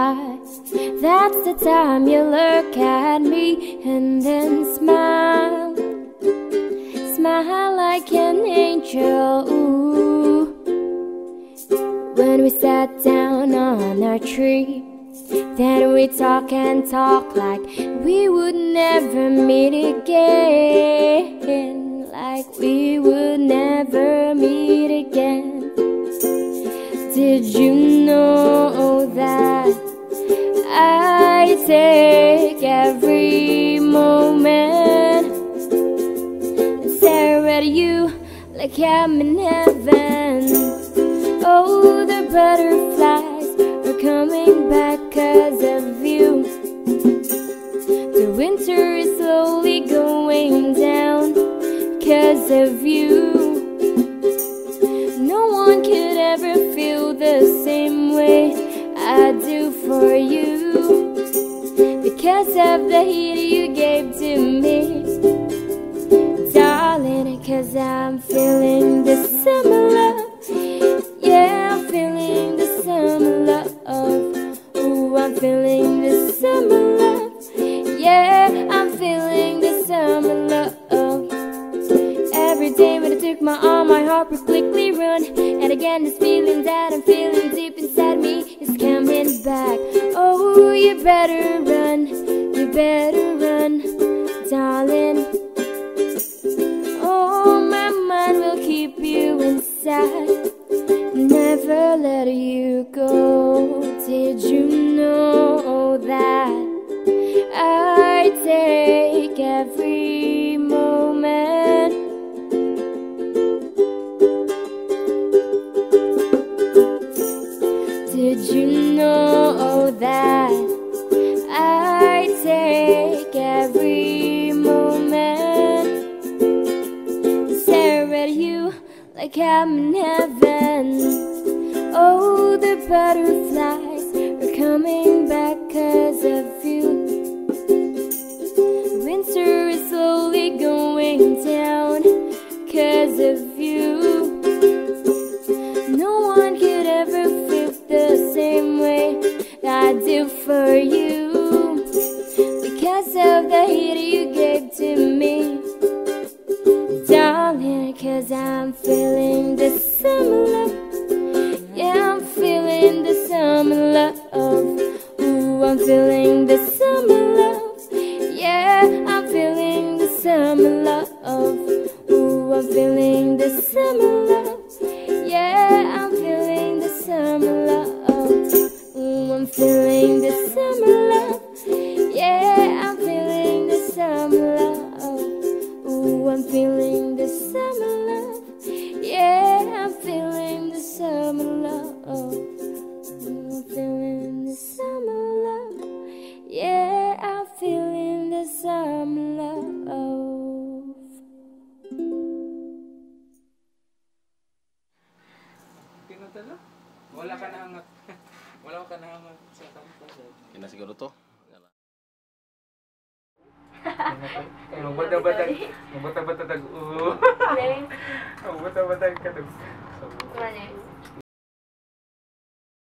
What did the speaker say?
butterfly. That's the time you look at me and then smile. Smile like an angel, ooh. When we sat down on our tree, then we talk and talk like we would never meet again. Like we would never meet again. Did you know that I take every moment and stare at you like I'm in heaven? Oh, the butterflies are coming back 'cause of you. The winter is slowly going down 'cause of you. No one could ever feel the same way I do for you, because of the heat you gave to me, darling. 'Cause I'm feeling the summer love. Yeah, I'm feeling the summer love. Ooh, I'm feeling the summer love. Yeah, I'm feeling the summer love. Every day when I took my arm, my heart would quickly run. And again, this feeling that I'm feeling deep inside me is coming back. Oh, you better run, darling. Oh, my mind will keep you inside, never let you go. Did you know that I take every moment? Did you know that I take every moment and stare at you like I'm in heaven? Oh, the butterflies are coming back 'cause of you. Winter is slowly going down 'cause of you. No one could ever feel the same way I do for you, because of the heat you gave to me, darling. 'Cause I'm feeling the summer love. Yeah, I'm feeling the summer love. Ooh, I'm feeling the summer love. Yeah, I'm feeling the summer love. Ooh, I'm feeling the summer love. Yeah, I'm feeling the summer love. Ooh, I'm feeling the summer love. Yeah, I'm feeling the summer love. Ooh, I'm feeling the summer love. Yeah, I'm feeling the summer love. Ooh, I'm feeling the summer love. Yeah, I'm feeling the summer love. Tinutalo? Wala ka na hangat. Wala ka na hangat sa kanta. Yan na siguro to. Magbata-batag. Magbata-batag. Magbata-batag ka.